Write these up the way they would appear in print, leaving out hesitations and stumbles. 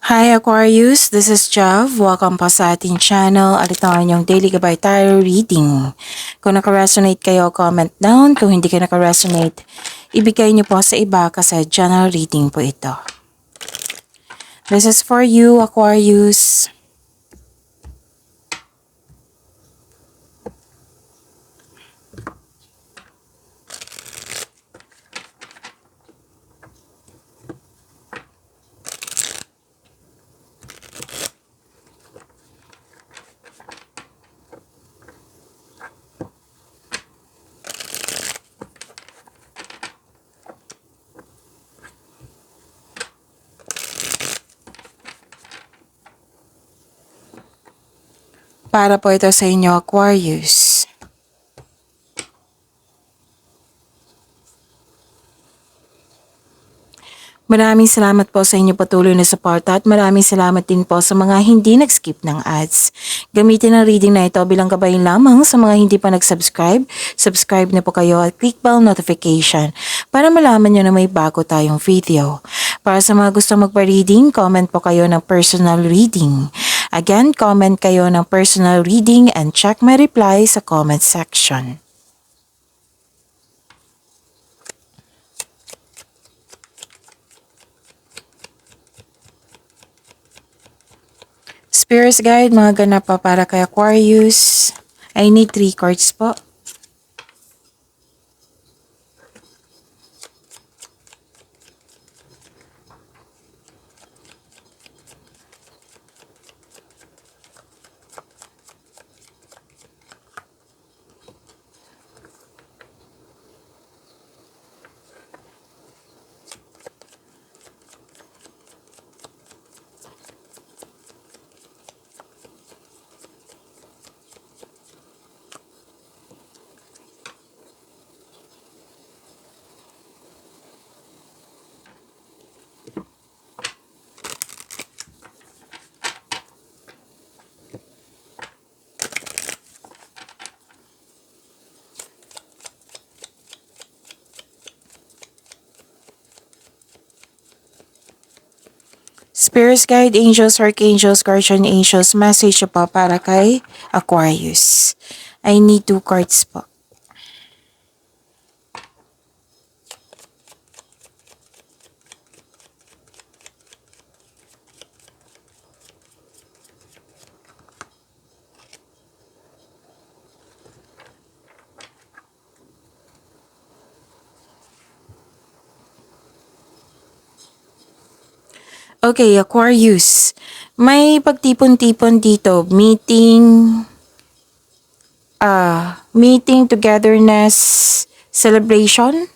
Hi Aquarius, this is Jav. Welcome po sa ating channel at ito ang inyong daily gabay tarot reading. Kung naka-resonate kayo, comment down. Kung hindi kayo naka-resonate, ibigay niyo po sa iba kasi general reading po ito. This is for you, Aquarius. Para po ito sa inyo, Aquarius. Maraming salamat po sa inyo patuloy na suporta at maraming salamat din po sa mga hindi nag-skip ng ads. Gamitin ang reading na ito bilang gabayan lamang sa mga hindi pa nag-subscribe. Subscribe na po kayo at click bell notification para malaman nyo na may bago tayong video. Para sa mga gustong magpa-reading, comment po kayo ng personal reading. Again, comment kayo ng personal reading and check my reply sa comment section. Spirits Guide, mga ganap pa para kay Aquarius. I need 3 cards po. Spirits Guide, Angels, Archangels, Guardian Angels, message po para kay Aquarius. I need 2 cards po. Okay, Aquarius. May pagtipon-tipon dito. Meeting, togetherness, celebration,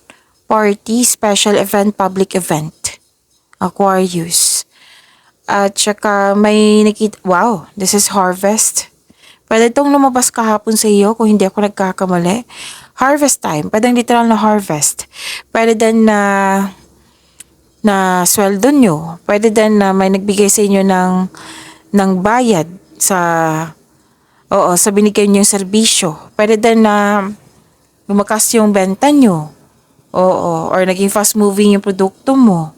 party, special event, public event. Aquarius. At saka may nakita, wow, this is harvest. Pwede itong lumabas kahapon sa iyo kung hindi ako nagkakamali. Harvest time, pwede literal na harvest. Pwede din na sweldo nyo. Pwede din na may nagbigay sa inyo ng bayad sa binigay nyo yung serbisyo. Pwede din na lumakas yung benta nyo. Or naging fast moving yung produkto mo.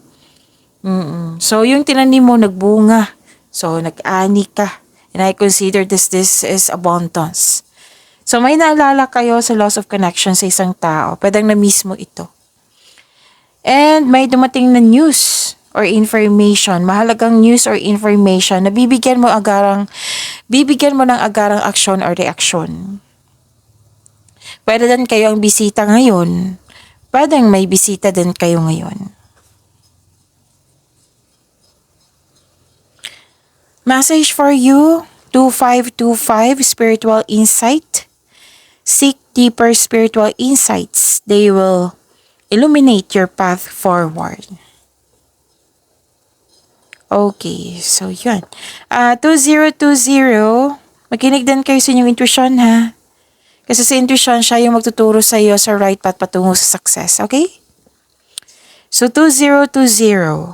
So, yung tinanim mo nagbunga. So, nag-ani ka. And I consider this is abundance. So, may naalala kayo sa loss of connection sa isang tao. Pwedeng na-miss mo ito. And may dumating na news or information, mahalagang news or information na bibigyan mo ng agarang aksyon or reaksyon. Pwede din kayo ang bisita ngayon. Pwedeng may bisita din kayo ngayon. Message for you, 2525 Spiritual Insight. Seek deeper spiritual insights. They will illuminate your path forward. Okay, so yun. 2020, makinig din kayo sa inyong intuition ha. Kasi sa intuition, siya yung magtuturo sa iyo sa right path patungo sa success, okay? So 2020,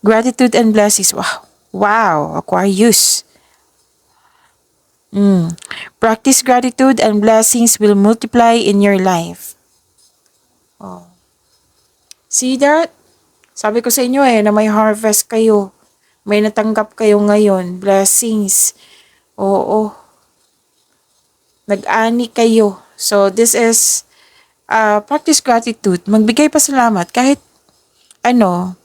gratitude and blessings. Wow, Aquarius. Practice gratitude and blessings will multiply in your life. See that? Sabi ko sa inyo na may harvest kayo. May natanggap kayo ngayon. Blessings. Oo. Nag-ani kayo. So, this is practice gratitude. Magbigay pasalamat kahit ano,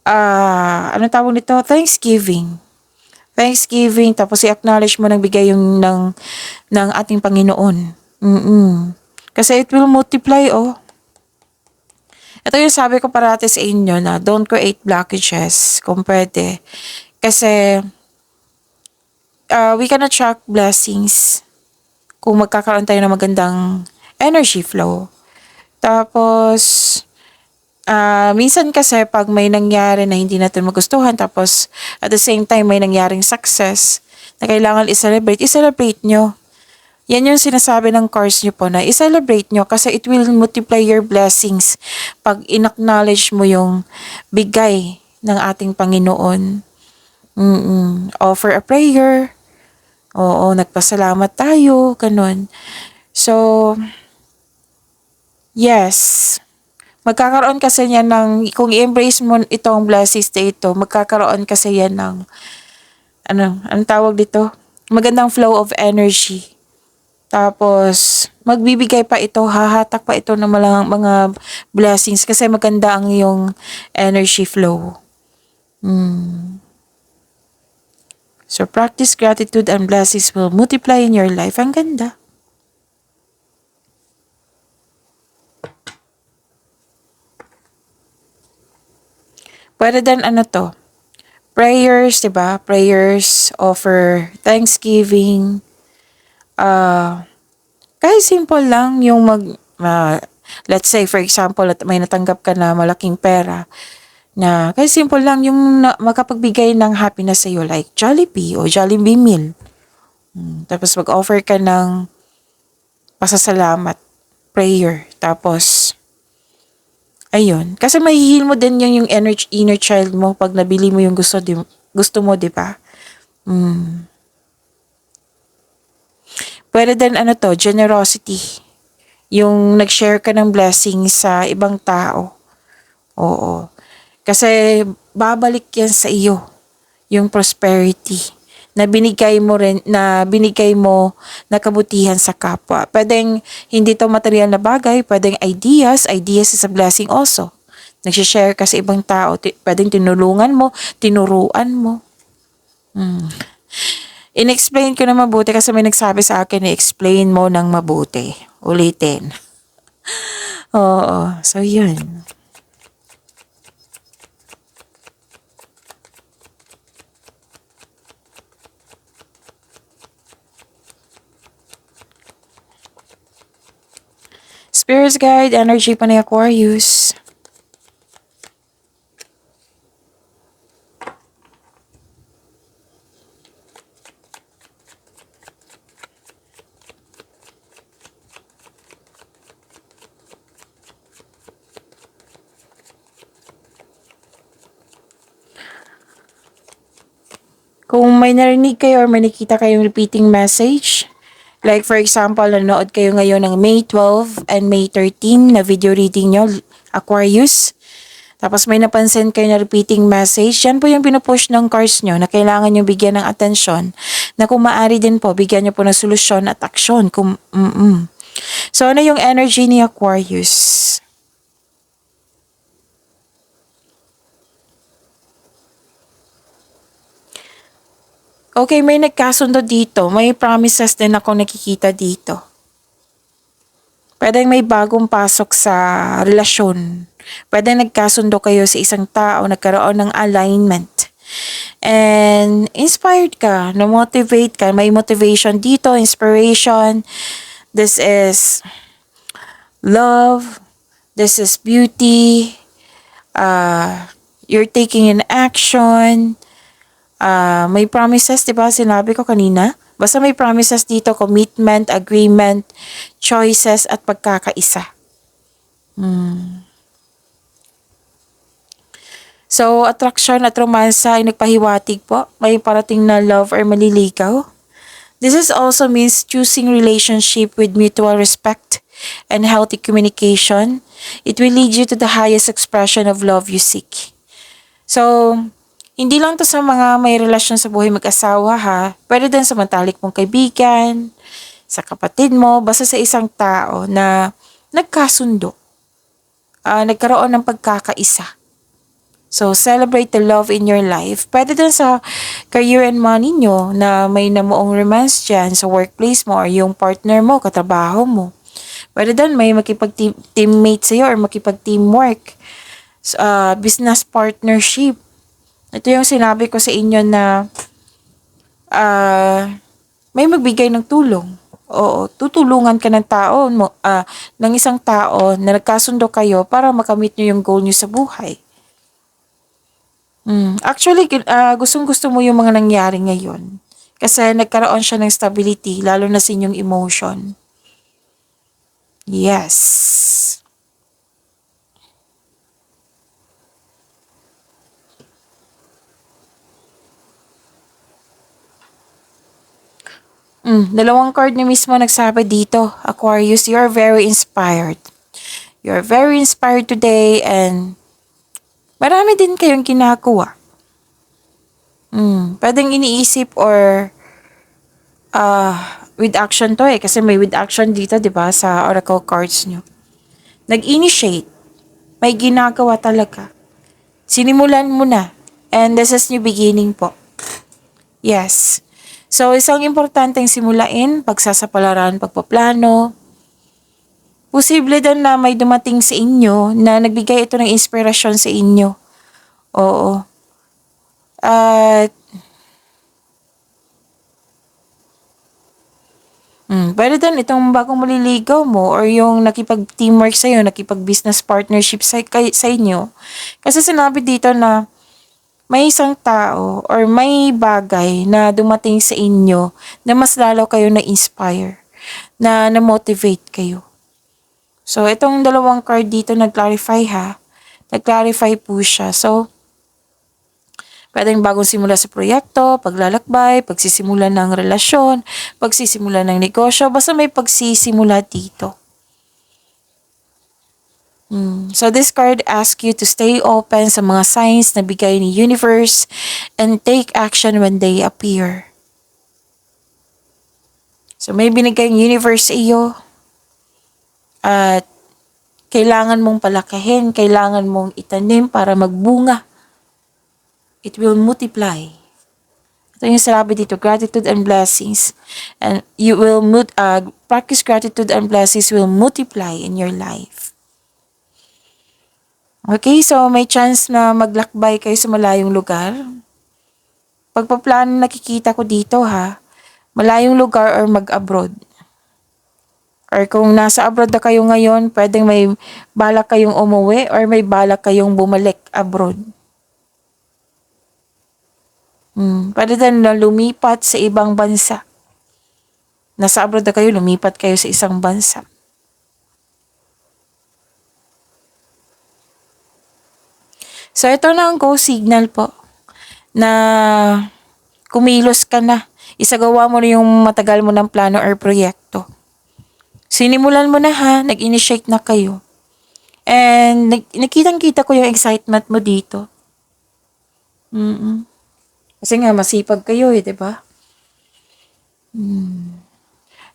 ano tawag nito? Thanksgiving. Thanksgiving, tapos i-acknowledge mo nagbigay yung ng ating Panginoon. Kasi it will multiply, oh. Ito yung sabi ko parati sa inyo na don't create blockages kung pwede. Kasi we can attract blessings kung magkakaroon tayo ng magandang energy flow. Tapos, minsan kasi pag may nangyari na hindi natin magustuhan, tapos at the same time may nangyaring success na kailangan i-celebrate nyo. Yan yung sinasabi ng course nyo po na i-celebrate nyo kasi it will multiply your blessings pag in-acknowledge mo yung bigay ng ating Panginoon. Offer a prayer. Oo, nagpasalamat tayo. Ganun. So, yes. Magkakaroon kasi yan ng, kung i-embrace mo itong blessings na ito, magkakaroon kasi yan ng, anong tawag dito? Magandang flow of energy. Tapos, magbibigay pa ito, hahatak pa ito ng mga blessings kasi maganda ang iyong energy flow. So, practice gratitude and blessings will multiply in your life. Ang ganda. Pwede din prayers, diba? Prayers, offer thanksgiving, kahit simple lang yung let's say for example, at may natanggap ka na malaking pera, na kahit simple lang yung makapagbigay ng happiness sa iyo like Jollibee o Jollibee meal. Tapos mag-offer ka ng pasasalamat, prayer, tapos ayun. Kasi mahihil mo din yung inner child mo pag nabili mo yung gusto mo, di ba? Pwede din generosity. Yung nag-share ka ng blessings sa ibang tao. Oo. Kasi babalik yan sa iyo. Yung prosperity na binigay mo na kabutihan sa kapwa. Pwedeng hindi to material na bagay, pwedeng ideas is a blessing also. Nag-share ka sa ibang tao, pwedeng tinulungan mo, tinuruan mo. In-explain ko na mabuti kasi may nagsabi sa akin, i-explain mo ng mabuti. Ulitin. Oo, so yun. Spirits guide, energy pa ni Aquarius. Kung may narinig kayo or may nakita kayong repeating message, like for example, nanood kayo ngayon ng May 12 and May 13 na video reading nyo, Aquarius. Tapos may napansin kayo na repeating message, yan po yung pinupush ng cards nyo na kailangan nyo bigyan ng atensyon. Na kung maaari din po, bigyan nyo po ng solusyon at aksyon. So ano yung energy ni Aquarius? Okay, may nagkasundo dito. May promises din ako nakikita dito. Pwedeng may bagong pasok sa relasyon. Pwedeng nagkasundo kayo sa isang tao, nagkaroon ng alignment. And inspired ka, na-motivate ka. May motivation dito, inspiration. This is love. This is beauty. You're taking an action. May promises, diba? Sinabi ko kanina. Basta may promises dito, commitment, agreement, choices, at pagkakaisa. So, attraction at romansa ay nagpahiwatig po. May parating na love or maliligaw. This is also means choosing relationship with mutual respect and healthy communication. It will lead you to the highest expression of love you seek. So, Hindi lang to sa mga may relasyon sa buhay mag-asawa ha. Pwede din sa matalik mong kaibigan, sa kapatid mo, basta sa isang tao na nagkasundo, nagkaroon ng pagkakaisa. So, celebrate the love in your life. Pwede din sa career and money nyo na may namuong romance dyan sa workplace mo or yung partner mo, katrabaho mo. Pwede din may makipag-teammate sa'yo or makipag-teamwork. Business partnership. Ito yung sinabi ko sa inyo na may magbigay ng tulong. Oo, tutulungan ka ng tao mo, ng isang tao na nagkasundo kayo para makamit nyo yung goal nyo sa buhay. Actually, gustong-gusto mo yung mga nangyari ngayon. Kasi nagkaroon siya ng stability, lalo na sa inyong emotion. Yes. Dalawang card na mismo nagsabi dito, Aquarius, you're very inspired. You're very inspired today and marami din kayong ginagawa. Pwedeng iniisip or with action to kasi may with action dito, 'di ba, sa oracle cards nyo. Nag-initiate. May ginagawa talaga. Sinimulan mo na. And this is new beginning po. Yes. So, isang importanteng simulain, pagsasapalaran, pagpaplano. Posible din na may dumating sa inyo na nagbigay ito ng inspirasyon sa inyo. Oo. At pwede din itong bagong maliligaw mo or yung nakipag-teamwork sa'yo, nakipag-business partnership sa inyo. Kasi sinabi dito na may isang tao or may bagay na dumating sa inyo na mas lalo kayo na-inspire, na na-motivate kayo. So, itong dalawang card dito nag-clarify ha. Nag-clarify po siya. So, pwedeng bagong simula sa proyekto, paglalakbay, pagsisimula ng relasyon, pagsisimula ng negosyo, basta may pagsisimula dito. So this card asks you to stay open sa mga signs na bigay ni universe and take action when they appear. So may binigay yung universe sa iyo at kailangan mong palakihin, kailangan mong itanim para magbunga. It will multiply. Ito yung sinabi dito, gratitude and blessings. And you will practice gratitude and blessings will multiply in your life. Okay, so may chance na maglakbay kayo sa malayong lugar. Pagpaplano nakikita ko dito ha, malayong lugar or mag-abroad. Or kung nasa abroad na kayo ngayon, pwedeng may balak kayong umuwi or may balak kayong bumalik abroad. Pwede din na lumipat sa ibang bansa. Nasa abroad na kayo, lumipat kayo sa isang bansa. So, ito na ang go signal po na kumilos ka na. Isagawa mo na yung matagal mo ng plano or proyekto. Sinimulan mo na ha, nag-initiate na kayo. And nakitang-kita ko yung excitement mo dito. Kasi nga, masipag kayo di ba?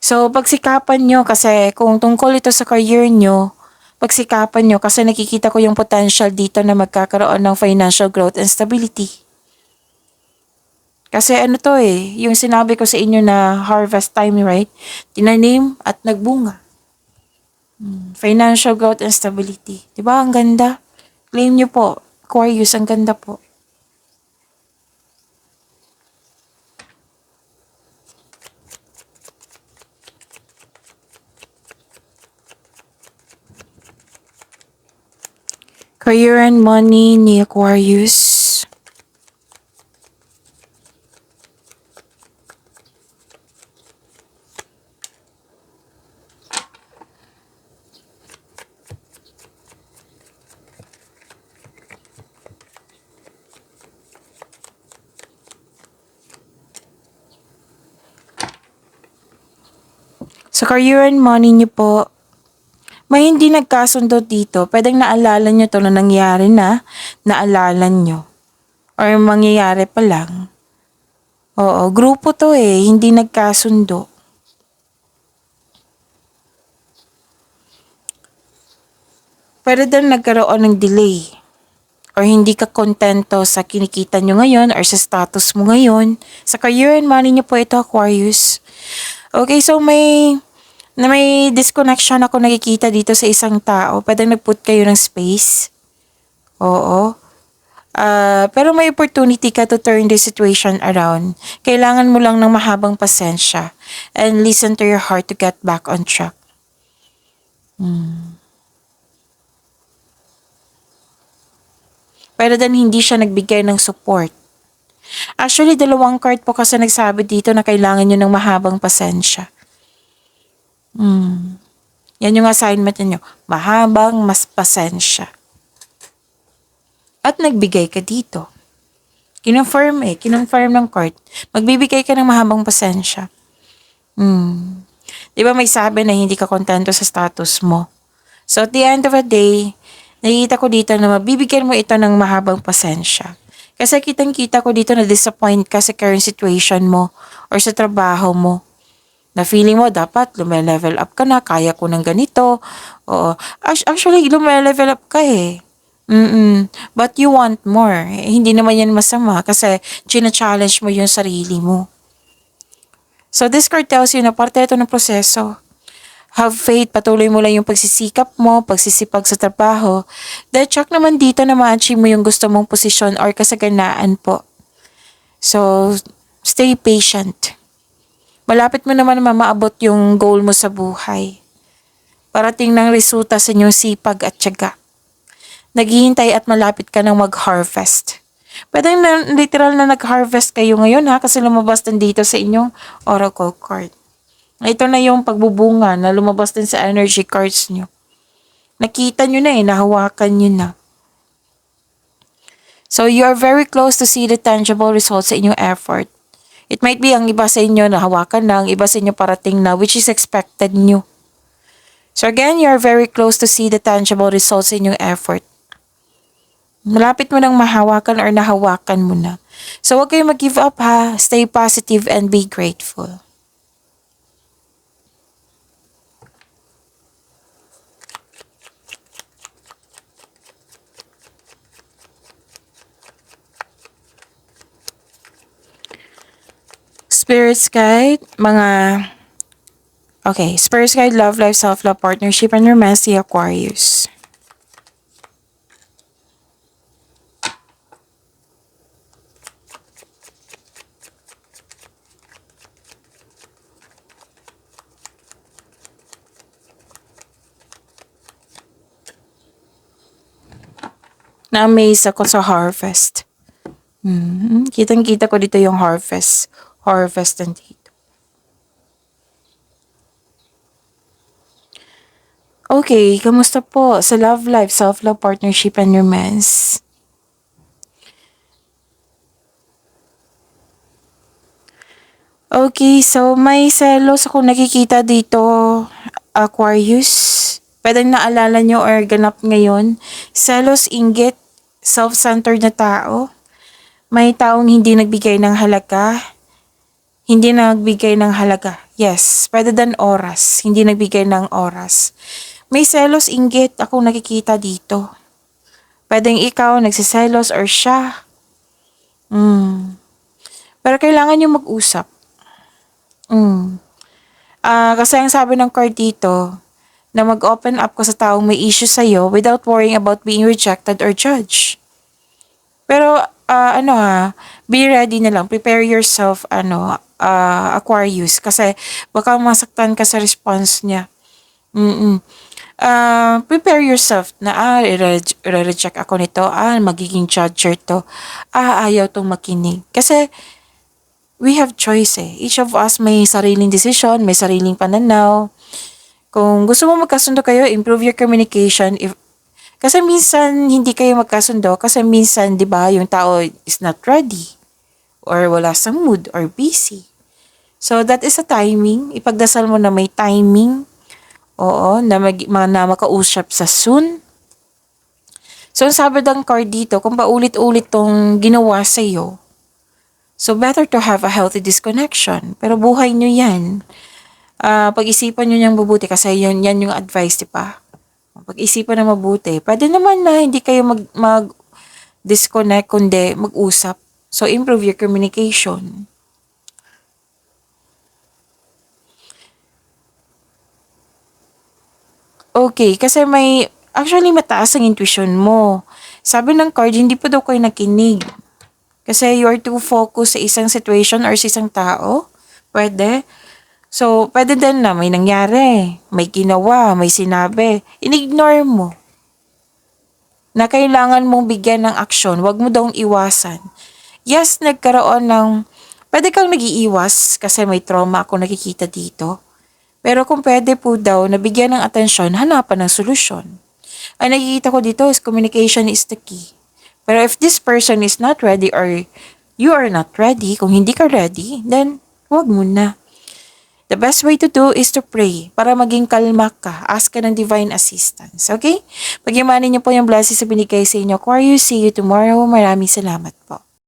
So, pagsikapan nyo kasi kung tungkol ito sa career nyo, pagsikapan nyo kasi nakikita ko yung potential dito na magkakaroon ng financial growth and stability. Kasi ano to yung sinabi ko sa inyo na harvest time, right? Tinanim at nagbunga. Financial growth and stability. Diba? Ang ganda. Claim nyo po. Aquarius, ang ganda po. Career and money ni Aquarius. Sa career and money niyo po, may hindi nagkasundo dito. Pwedeng naalala nyo to na nangyari na, naalala nyo. or mangyayari pa lang. Oo, grupo to hindi nagkasundo. Pwede din nagkaroon ng delay or hindi ka kontento sa kinikita nyo ngayon or sa status mo ngayon. Sa career and money nyo po ito, Aquarius. Okay, so may disconnection ako nakikita dito sa isang tao. Pwede nag-put kayo ng space. Oo. Pero may opportunity ka to turn the situation around. Kailangan mo lang ng mahabang pasensya and listen to your heart to get back on track. Pero then hindi siya nagbigay ng support. Actually, dalawang card po kasi nagsabi dito na kailangan nyo ng mahabang pasensya. Yan yung assignment niyo. Mahabang mas pasensya. At nagbigay ka dito. Kinonfirm ng card. Magbibigay ka ng mahabang pasensya. Di ba may sabi na hindi ka kontento sa status mo? So at the end of the day, nakikita ko dito na mabibigyan mo ito ng mahabang pasensya. Kasi kitang-kita ko dito na disappoint ka sa current situation mo or sa trabaho mo. Na feeling mo dapat lume-level up ka na, kaya ko ng ganito. Oo. Actually, lume-level up ka But you want more. Hindi naman yan masama kasi china-challenge mo yung sarili mo. So this card tells you na parte ito ng proseso. Have faith, patuloy mo lang yung pagsisikap mo, pagsisipag sa trabaho. Dahil check naman dito na ma-achieve mo yung gusto mong posisyon or kasaganaan po. So, stay patient. Malapit mo naman maabot yung goal mo sa buhay. Parating ng resulta sa inyong sipag at tiyaga. Naghihintay at malapit ka ng mag-harvest. Pwede na literal na nag-harvest kayo ngayon kasi lumabas din dito sa inyong oracle card. Ito na yung pagbubunga na lumabas din sa energy cards nyo. Nakita nyo na nahawakan nyo na. So you are very close to see the tangible results sa inyong effort. It might be ang iba sa inyo nahawakan na, ang iba sa inyo parating na, which is expected nyo. So again, you are very close to see the tangible results sa inyong effort. Malapit mo nang mahawakan or nahawakan mo na. So huwag kayong mag-give up Stay positive and be grateful. Spirits guide, Spirits guide, love life, self-love, partnership, and romance, the Aquarius. Na-amaze ako sa harvest. Kitang-kita ko dito yung harvest. Harvest dito. Okay, kamusta po sa love life, self-love, partnership, and romance? Okay, so may selos ako nakikita dito, Aquarius. Pwedeng naalala nyo or ganap ngayon. Selos, inggit, self-centered na tao. May taong hindi nagbigay ng halaga. Hindi nagbigay ng halaga. Yes, pwede din oras. Hindi nagbigay ng oras. May selos, inggit akong nakikita dito. Pwedeng ikaw nagsiselos or siya. Pero kailangan nyo mag-usap. Kasi ang sabi ng card dito, na mag-open up ka sa taong may issue sa'yo without worrying about being rejected or judged. Pero, be ready na lang. Prepare yourself, Aquarius. Kasi, baka masaktan ka sa response niya. Prepare yourself na, i-reject ako nito. Magiging judger to. Ayaw tong makinig. Kasi, we have choice Each of us may sariling decision, may sariling pananaw. Kung gusto mo magkasundo kayo, improve your communication. Kasi minsan hindi kayo magkasundo kasi minsan 'di ba yung tao is not ready or wala sa mood or busy. So that is a timing. Ipagdasal mo na may timing. Oo, na makausap sa soon. So, ang sabi ng card dito, kung paulit-ulit tong ginawa sa'yo, so better to have a healthy disconnection. Pero buhay nyo yan. Pag-isipan nyo niyang mabuti kasi yan yung advice, di ba? Pag-isipan na mabuti. Pwede naman na hindi kayo mag-disconnect, kundi mag-usap. So, improve your communication. Okay, kasi actually mataas ang intuition mo. Sabi ng card, hindi pa daw kayo nakinig. Kasi you're too focused sa isang situation or sa isang tao. Pwede. So, pwede din na may nangyari, may ginawa, may sinabi. In-ignore mo na kailangan mong bigyan ng aksyon. Huwag mo daw iwasan. Yes, nagkaroon ng... Pwede kang nag-iiwas kasi may trauma ako nakikita dito. Pero kung pwede po daw na bigyan ng atensyon, hanapan ng solusyon. Ang nakikita ko dito is communication is the key. Pero if this person is not ready or you are not ready, kung hindi ka ready, then huwag mo na. The best way to do is to pray para maging kalma ka. Ask ka ng divine assistance. Okay? Pagyamanin niyo po yung blessings na binigay sa inyo. Aquarius, see you tomorrow. Maraming salamat po.